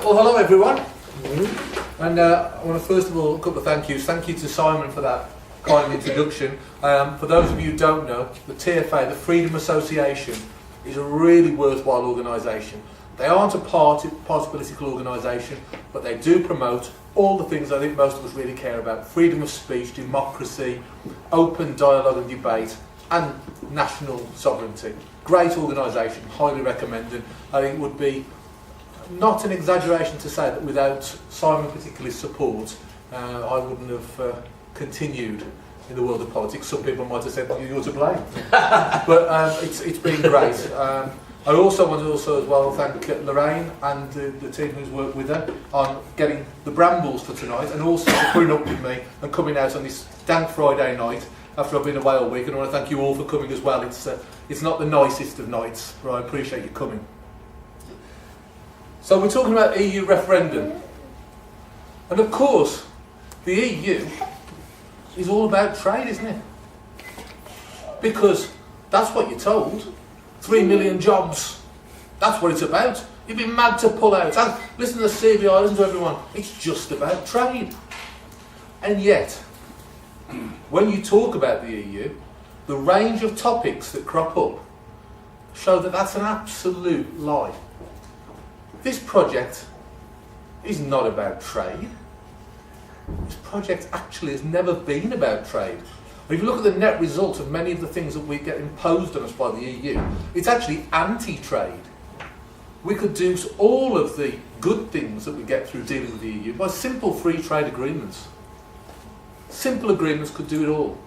Well, hello everyone. And I want to first of all, a couple of thank yous. Thank you to Simon for that kind introduction. For those of you who don't know, the TFA, the Freedom Association, is a really worthwhile organisation. They aren't a party political organisation, but they do promote all the things I think most of us really care about: freedom of speech, democracy, open dialogue and debate, and national sovereignty. Great organisation, highly recommended. I think it would be not an exaggeration to say that without Simon particularly support, I wouldn't have continued in the world of politics. Some people might have said you're to blame, but it's been great. I also want to as well thank Lorraine and the team who's worked with her on getting the Brambles for tonight, and also for putting up with me and coming out on this dank Friday night after I've been away all week. And I want to thank you all for coming as well. It's not the nicest of nights, but I appreciate you coming. So we're talking about EU referendum, and of course the EU is all about trade, isn't it? Because that's what you're told. 3 million jobs, that's what it's about. You'd be mad to pull out. And listen to the CBI, listen to everyone, it's just about trade. And yet, when you talk about the EU, the range of topics that crop up show that that's an absolute lie. This project is not about trade. This project actually has never been about trade. If you look at the net result of many of the things that we get imposed on us by the EU, it's actually anti-trade. We could do all of the good things that we get through dealing with the EU by simple free trade agreements. Simple agreements could do it all.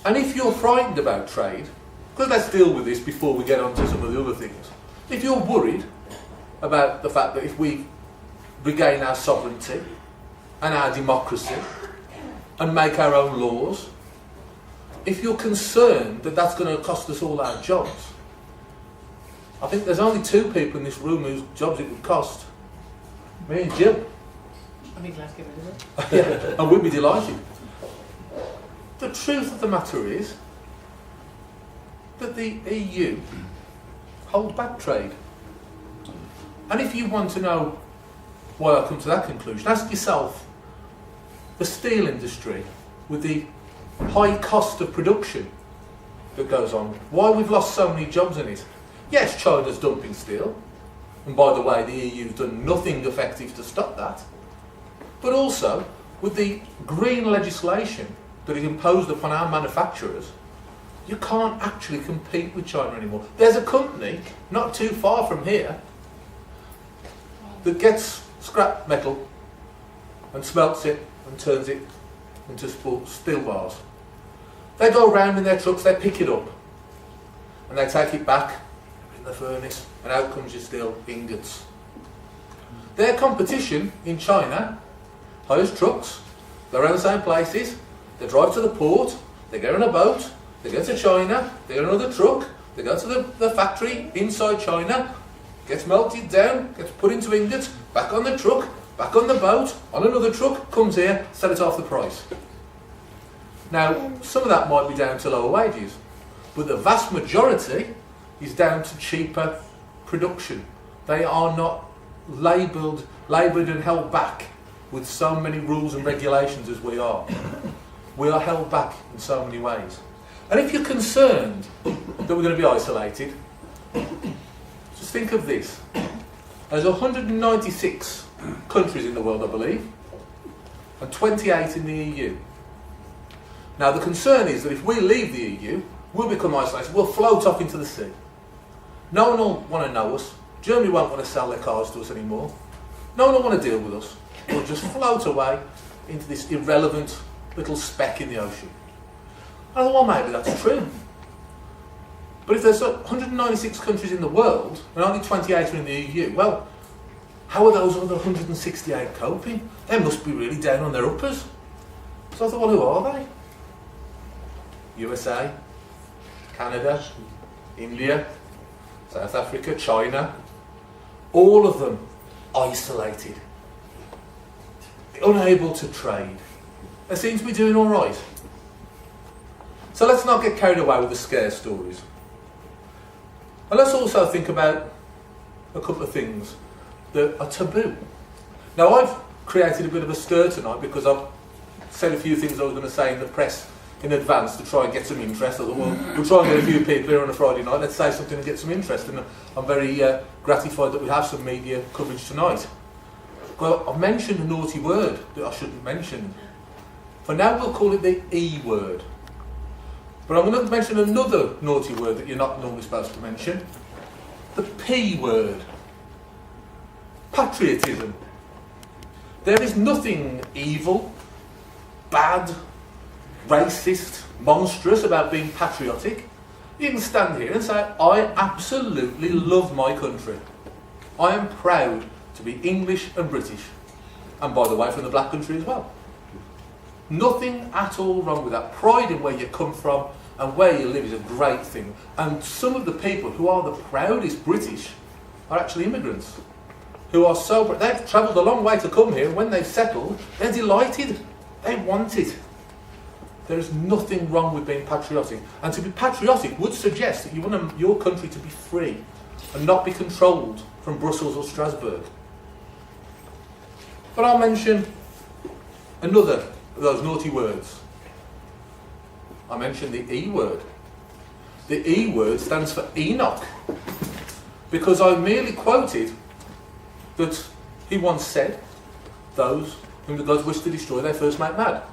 And if you're frightened about trade, because let's deal with this before we get on to some of the other things. If you're worried about the fact that if we regain our sovereignty and our democracy and make our own laws, if you're concerned that that's going to cost us all our jobs, I think there's only two people in this room whose jobs it would cost. Me and Jill. I'd be glad to get rid of it. Yeah, and we'd be delighted. The truth of the matter is that the EU hold back trade. And if you want to know why I come to that conclusion, ask yourself, the steel industry, with the high cost of production that goes on, why we've lost so many jobs in it. Yes, China's dumping steel, and by the way, the EU's done nothing effective to stop that. But also, with the green legislation that is imposed upon our manufacturers, you can't actually compete with China anymore. There's a company not too far from here that gets scrap metal and smelts it and turns it into steel bars. They go around in their trucks, they pick it up and they take it back in the furnace, and out comes your steel ingots. Their competition in China hires trucks, they're around the same places, they drive to the port, they get on a boat, they go to China, they get another truck, they go to the factory inside China, gets melted down, gets put into ingots, back on the truck, back on the boat, on another truck, comes here, sell it off the price. Now, some of that might be down to lower wages, but the vast majority is down to cheaper production. They are not laboured and held back with so many rules and regulations as we are. We are held back in so many ways. And if you're concerned that we're going to be isolated, just think of this. There's 196 countries in the world, I believe, and 28 in the EU. Now the concern is that if we leave the EU, we'll become isolated, we'll float off into the sea. No one will want to know us. Germany won't want to sell their cars to us anymore. No one will want to deal with us. We'll just float away into this irrelevant little speck in the ocean. I thought, well, maybe that's true. But if there's 196 countries in the world and only 28 are in the EU, well, how are those other 168 coping? They must be really down on their uppers. So I thought, well, who are they? USA, Canada, India, South Africa, China, all of them isolated, unable to trade. They seem to be doing all right. So let's not get carried away with the scare stories. And let's also think about a couple of things. that are taboo. Now, I've created a bit of a stir tonight because I've said a few things I was going to say in the press in advance to try and get some interest. I thought, well, we'll try and get a few people here on a Friday night, let's say something and get some interest. And I'm very gratified that we have some media coverage tonight. Well, I've mentioned a naughty word that I shouldn't mention. For now, we'll call it the E word. But I'm going to mention another naughty word that you're not normally supposed to mention. The P word. Patriotism. There is nothing evil, bad, racist, monstrous about being patriotic. You can stand here and say, I absolutely love my country. I am proud to be English and British. And by the way, from the black country as well. Nothing at all wrong with that. Pride in where you come from and where you live is a great thing. And some of the people who are the proudest British are actually immigrants. Who are so, they've travelled a long way to come here, and when they've settled, they're delighted. They want it. There is nothing wrong with being patriotic. And to be patriotic would suggest that you want your country to be free and not be controlled from Brussels or Strasbourg. But I'll mention another of those naughty words. I mentioned the E word. The E word stands for Enoch, because I merely quoted that he once said, those whom the gods wish to destroy, they first make mad.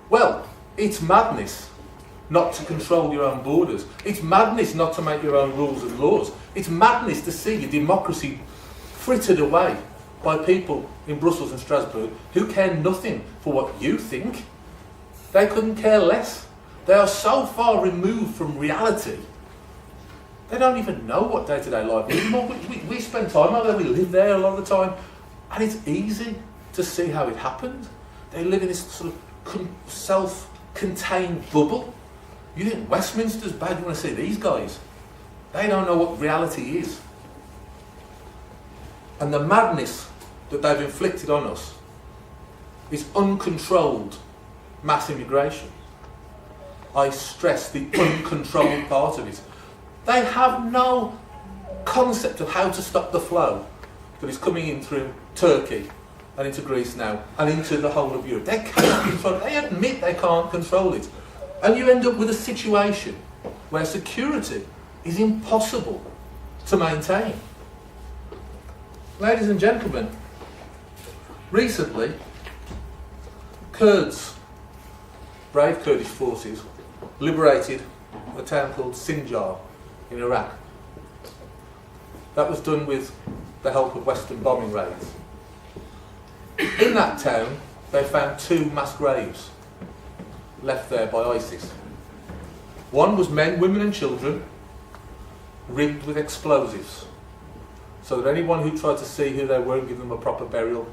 Well, it's madness not to control your own borders. It's madness not to make your own rules and laws. It's madness to see your democracy frittered away by people in Brussels and Strasbourg who care nothing for what you think. They couldn't care less. They are so far removed from reality. They don't even know what day-to-day life is. We spend time out there, we live there a lot of the time, and it's easy to see how it happened. They live in this sort of self-contained bubble. You think Westminster's bad, you want to see these guys. They don't know what reality is. And the madness that they've inflicted on us is uncontrolled mass immigration. I stress the uncontrolled part of it. They have no concept of how to stop the flow that is coming in through Turkey and into Greece now and into the whole of Europe. They cannot control it. They admit they can't control it. And you end up with a situation where security is impossible to maintain. Ladies and gentlemen, recently, Kurds, brave Kurdish forces, liberated a town called Sinjar in Iraq. That was done with the help of Western bombing raids. In that town, they found 2 mass graves left there by ISIS. One was men, women and children, rigged with explosives, so that anyone who tried to see who they were and give them a proper burial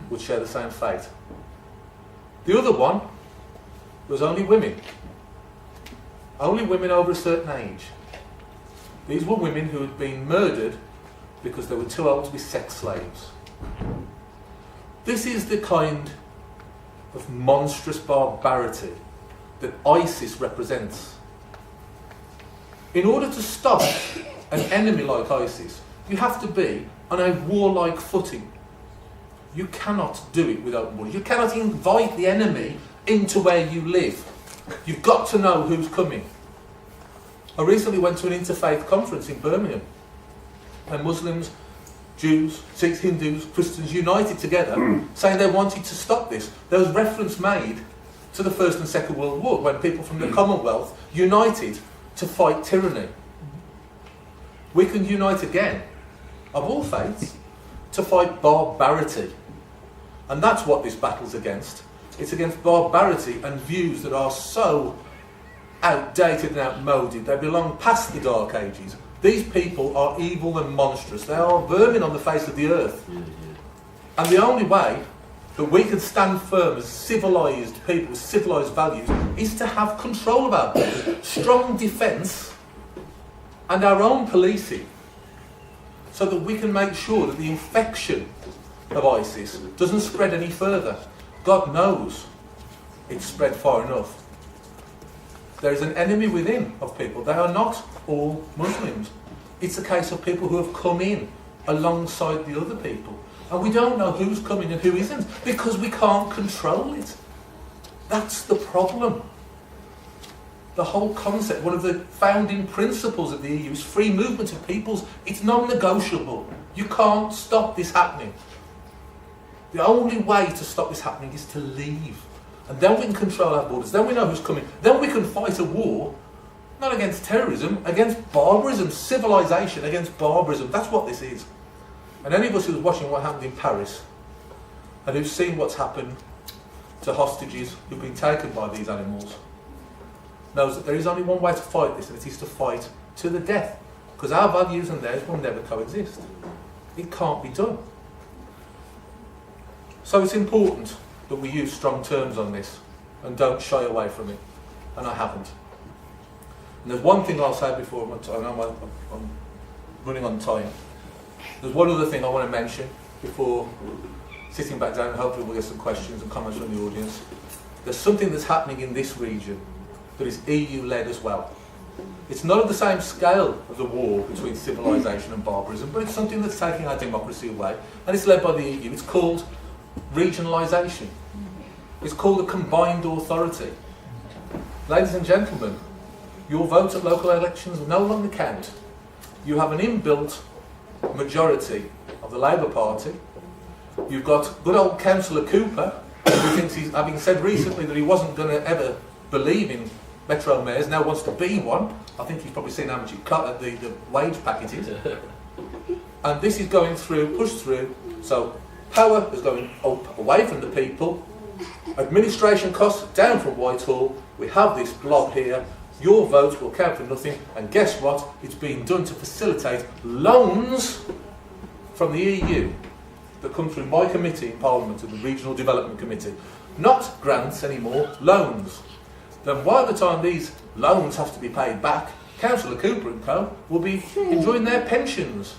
would share the same fate. The other one was only women. Only women over a certain age. These were women who had been murdered because they were too old to be sex slaves. This is the kind of monstrous barbarity that ISIS represents. In order to stop an enemy like ISIS, you have to be on a warlike footing. You cannot do it without war. You cannot invite the enemy into where you live. You've got to know who's coming. I recently went to an interfaith conference in Birmingham, and Muslims, Jews, Sikhs, Hindus, Christians united together saying they wanted to stop this. There was reference made to the First and Second World War when people from the Commonwealth united to fight tyranny. We can unite again, of all faiths, to fight barbarity. And that's what this battle's against. It's against barbarity and views that are so outdated and outmoded. They belong past the Dark Ages. These people are evil and monstrous. They are vermin on the face of the earth. And the only way that we can stand firm as civilised people with civilised values is to have control of our borders, strong defence and our own policing, so that we can make sure that the infection of ISIS doesn't spread any further. God knows it's spread far enough. There is an enemy within of people. They are not all Muslims. It's a case of people who have come in alongside the other people. And we don't know who's coming and who isn't, because we can't control it. That's the problem. The whole concept, one of the founding principles of the EU is free movement of peoples. It's non-negotiable. You can't stop this happening. The only way to stop this happening is to leave. And then we can control our borders. Then we know who's coming. Then we can fight a war, not against terrorism, against barbarism, civilization against barbarism. That's what this is. And any of us who's watching what happened in Paris, and who've seen what's happened to hostages who've been taken by these animals, knows that there is only one way to fight this, and it is to fight to the death. Because our values and theirs will never coexist. It can't be done. So it's important that we use strong terms on this and don't shy away from it. And I haven't. And there's one thing I'll say before I'm running on time. There's one other thing I want to mention before sitting back down, and hopefully we'll get some questions and comments from the audience. There's something that's happening in this region that is EU-led as well. It's not of the same scale of the war between civilization and barbarism, but it's something that's taking our democracy away, and it's led by the EU. It's called regionalisation. It's called a combined authority. Ladies and gentlemen, your vote at local elections no longer count. You have an inbuilt majority of the Labour Party. You've got good old Councillor Cooper, who thinks he's, having said recently that he wasn't going to ever believe in Metro mayors, now wants to be one. I think he's probably seen how much it cut the wage packages. And this is going through, pushed through, so power is going up, away from the people, administration costs down from Whitehall, we have this blob here, your vote will count for nothing, and guess what? It's being done to facilitate loans from the EU that come through my committee in Parliament, the Regional Development Committee. Not grants anymore, loans. Then by the time these loans have to be paid back, Councillor Cooper and co will be enjoying their pensions,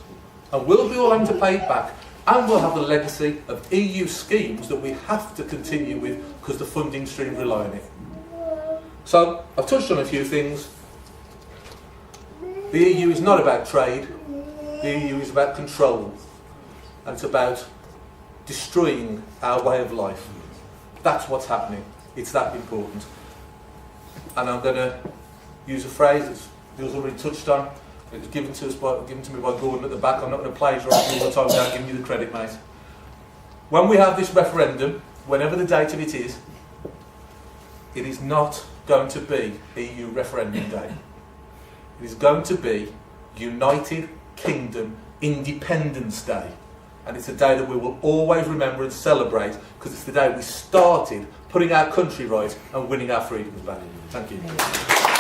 and we'll be all having to pay it back, and we'll have the legacy of EU schemes that we have to continue with because the funding stream rely on it. So I've touched on a few things. The EU is not about trade, the EU is about control, and it's about destroying our way of life. That's what's happening. It's that important. And I'm going to use a phrase that Bill's already touched on. It was given to me by Gordon at the back. I'm not going to plagiarise all the time without giving you the credit, mate. When we have this referendum, whenever the date of it is not going to be EU referendum day. It is going to be United Kingdom Independence Day. And it's a day that we will always remember and celebrate because it's the day we started putting our country right and winning our freedoms back. Thank you.